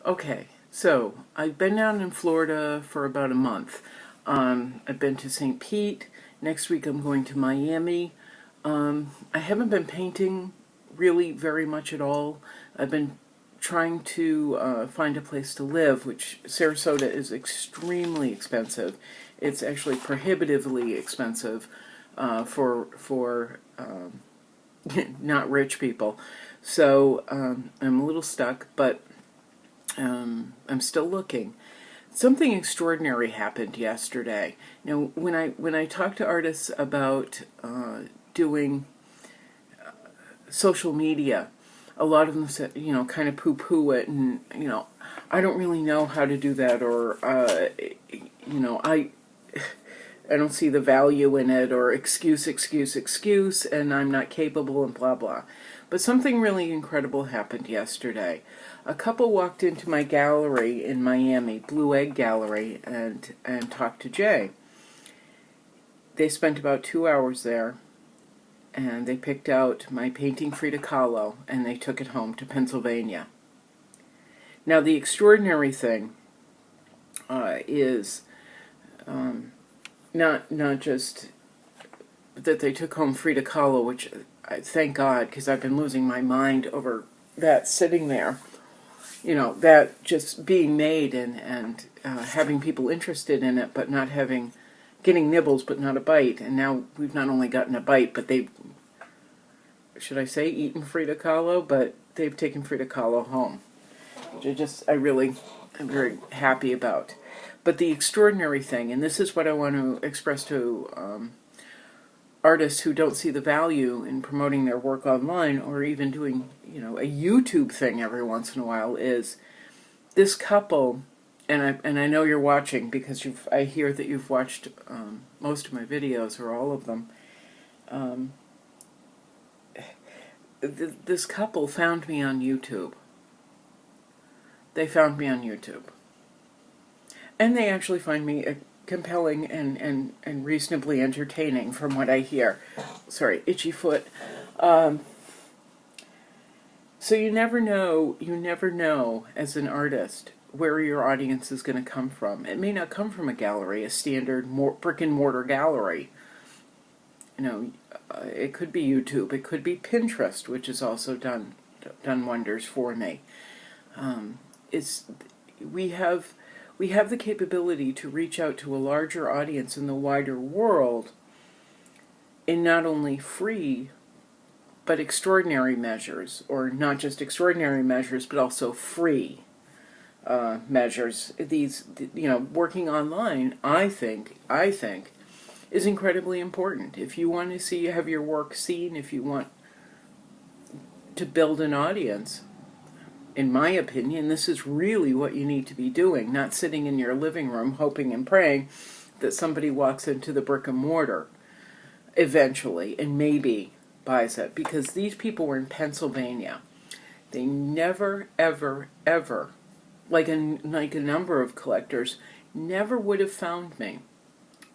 Okay, so I've been down in Florida for about a month. I've been to St. Pete. Next week I'm going to Miami. I haven't been painting really very much at all. I've been trying to find a place to live, which Sarasota is extremely expensive. It's actually prohibitively expensive for not rich people. So I'm a little stuck, but I'm still looking. Something extraordinary happened yesterday. Now, when I talk to artists about doing social media, a lot of them say, kind of poo-poo it, and I don't really know how to do that, or I don't see the value in it, or excuse, and I'm not capable, and blah, blah. But something really incredible happened yesterday. A couple walked into my gallery in Miami, Blue Egg Gallery, and talked to Jay. They spent about 2 hours there, and they picked out my painting Frida Kahlo, and they took it home to Pennsylvania. Now, the extraordinary thing is not just that they took home Frida Kahlo, which I thank God, because I've been losing my mind over that sitting there. That just being made and having people interested in it, but not getting nibbles, but not a bite. And now we've not only gotten a bite, but should I say eaten Frida Kahlo, but they've taken Frida Kahlo home, which I'm very happy about. But the extraordinary thing, and this is what I want to express to artists who don't see the value in promoting their work online, or even doing, a YouTube thing every once in a while, is this couple, and I know you're watching because I hear that you've watched most of my videos, or all of them. This couple found me on YouTube. They found me on YouTube. And they actually find me compelling and reasonably entertaining, from what I hear. Sorry, itchy foot. So you never know as an artist where your audience is going to come from. It may not come from a gallery, a standard brick and mortar gallery. It could be YouTube, it could be Pinterest, which has also done wonders for me. We have the capability to reach out to a larger audience in the wider world in not only free but extraordinary measures, or not just extraordinary measures, but also free measures. These, working online, I think, is incredibly important. If you want to have your work seen, if you want to build an audience, in my opinion, this is really what you need to be doing, not sitting in your living room hoping and praying that somebody walks into the brick and mortar eventually and maybe buys it. Because these people were in Pennsylvania. They never, ever, ever, like a number of collectors, never would have found me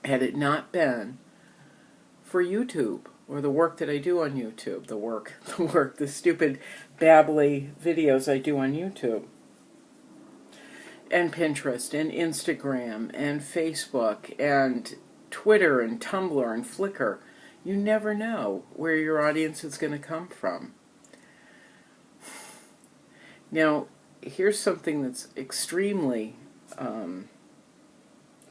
had it not been for YouTube, or the work that I do on YouTube, the stupid babbly videos I do on YouTube, and Pinterest, and Instagram, and Facebook, and Twitter, and Tumblr, and Flickr. You never know where your audience is going to come from. Now, here's something that's extremely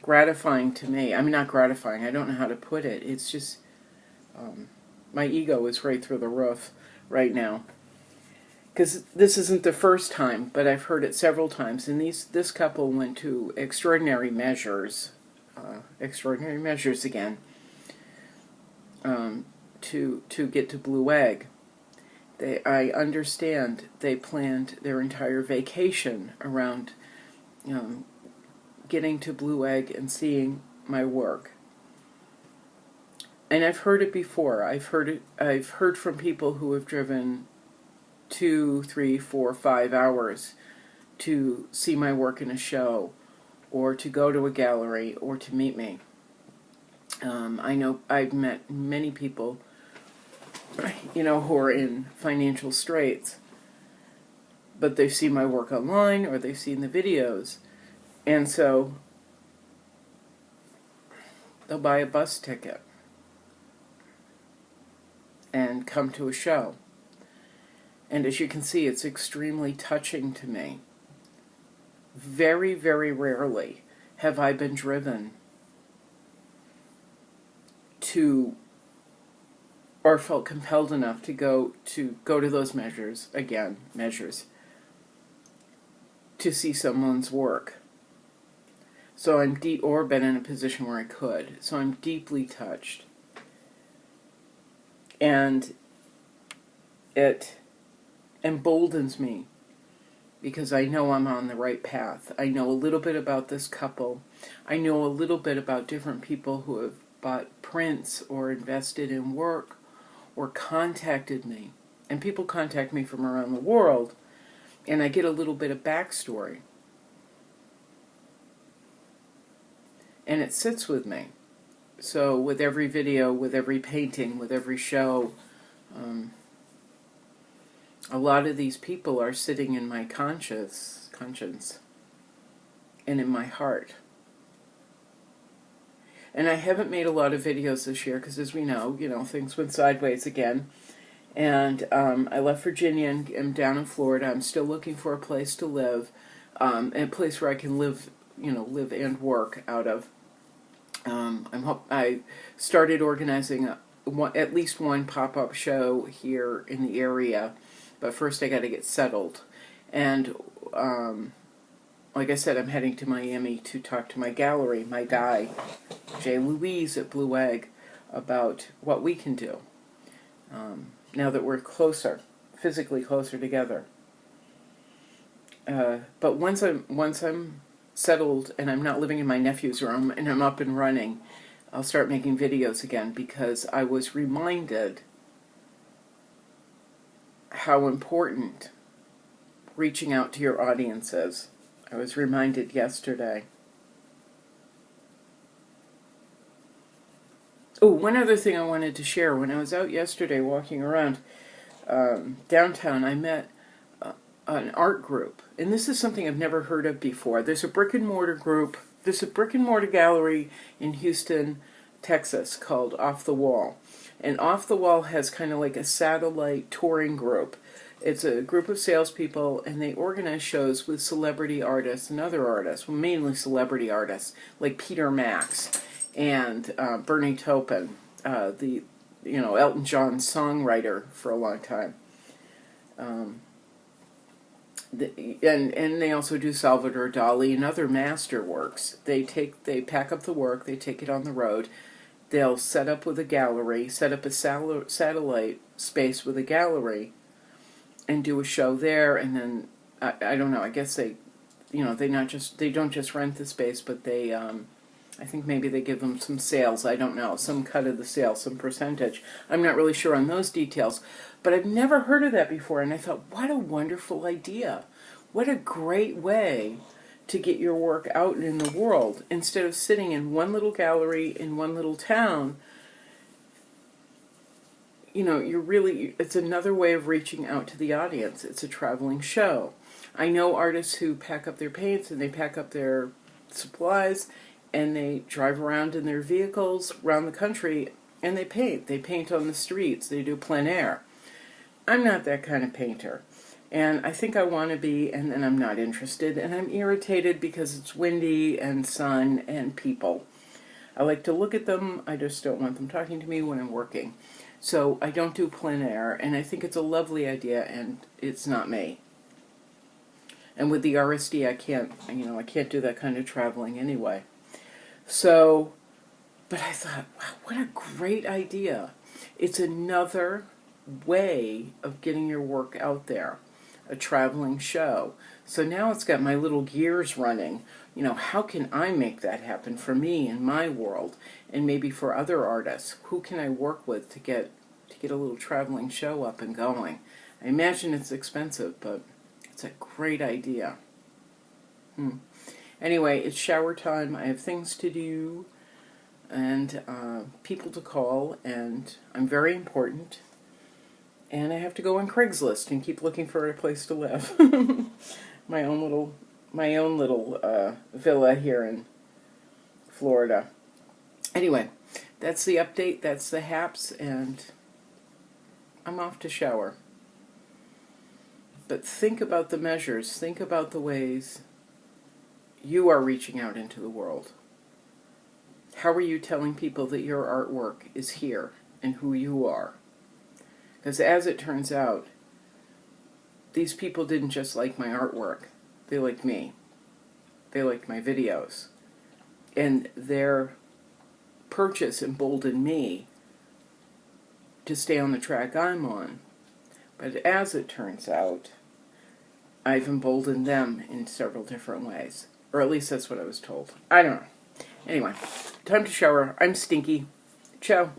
gratifying to me. I mean, not gratifying, I don't know how to put it. It's just, my ego is right through the roof right now. Because this isn't the first time, but I've heard it several times. And this couple went to extraordinary measures again, to get to Blue Egg. I understand they planned their entire vacation around getting to Blue Egg and seeing my work. And I've heard it before. I've heard from people who have driven 2, 3, 4, 5 hours to see my work in a show, or to go to a gallery, or to meet me. I know I've met many people, who are in financial straits, but they've seen my work online or they've seen the videos. And so they'll buy a bus ticket and come to a show. And as you can see, it's extremely touching to me. Very, very rarely have I been driven to, or felt compelled enough to go to those measures, to see someone's work. So I'm or been in a position where I could. So I'm deeply touched. And it emboldens me because I know I'm on the right path. I know a little bit about this couple. I know a little bit about different people who have bought prints or invested in work or contacted me. And people contact me from around the world, and I get a little bit of backstory. And it sits with me. So with every video, with every painting, with every show, a lot of these people are sitting in my conscience and in my heart. And I haven't made a lot of videos this year because, as we know, things went sideways again. And I left Virginia and am down in Florida. I'm still looking for a place to live, and a place where I can live and work out of. I started organizing at least one pop-up show here in the area, but first I got to get settled. And like I said, I'm heading to Miami to talk to my gallery, my guy, Jay Louise at Blue Egg, about what we can do now that we're physically closer together. But once I'm settled and I'm not living in my nephew's room and I'm up and running, I'll start making videos again, because I was reminded how important reaching out to your audience is. I was reminded yesterday. Oh, one other thing I wanted to share. When I was out yesterday walking around downtown, I met an art group. And this is something I've never heard of before. There's a brick and mortar group. There's a brick and mortar gallery in Houston, Texas called Off the Wall. And Off the Wall has kind of like a satellite touring group. It's a group of salespeople, and they organize shows with celebrity artists and other artists, well, mainly celebrity artists, like Peter Max and Bernie Taupin, the Elton John songwriter for a long time. And they also do Salvador Dali and other masterworks. They pack up the work, they take it on the road. They'll set up with a gallery, set up a satellite space with a gallery, and do a show there. And then I don't know. I guess they don't just rent the space, but they I think maybe they give them some sales. I don't know, some cut of the sale, some percentage. I'm not really sure on those details, but I've never heard of that before. And I thought, what a wonderful idea! What a great way to get your work out in the world instead of sitting in one little gallery in one little town. It's another way of reaching out to the audience. It's a traveling show. I know artists who pack up their paints and they pack up their supplies and they drive around in their vehicles around the country and they paint. They paint on the streets. They do plein air. I'm not that kind of painter. And I think I want to be, and then I'm not interested. And I'm irritated because it's windy and sun and people. I like to look at them. I just don't want them talking to me when I'm working. So I don't do plein air, and I think it's a lovely idea, and it's not me. And with the RSD, I can't do that kind of traveling anyway. So, but I thought, wow, what a great idea. It's another way of getting your work out there, a traveling show. So now it's got my little gears running. How can I make that happen for me in my world, and maybe for other artists? Who can I work with to get a little traveling show up and going? I imagine it's expensive, but it's a great idea. Anyway, it's shower time. I have things to do and people to call, and I'm very important. And I have to go on Craigslist and keep looking for a place to live. my own little villa here in Florida. Anyway, that's the update. That's the haps, and I'm off to shower. But think about the measures. Think about the ways you are reaching out into the world. How are you telling people that your artwork is here and who you are? Because as it turns out, these people didn't just like my artwork. They liked me. They liked my videos. And their purchase emboldened me to stay on the track I'm on. But as it turns out, I've emboldened them in several different ways. Or at least that's what I was told. I don't know. Anyway, time to shower. I'm stinky. Ciao.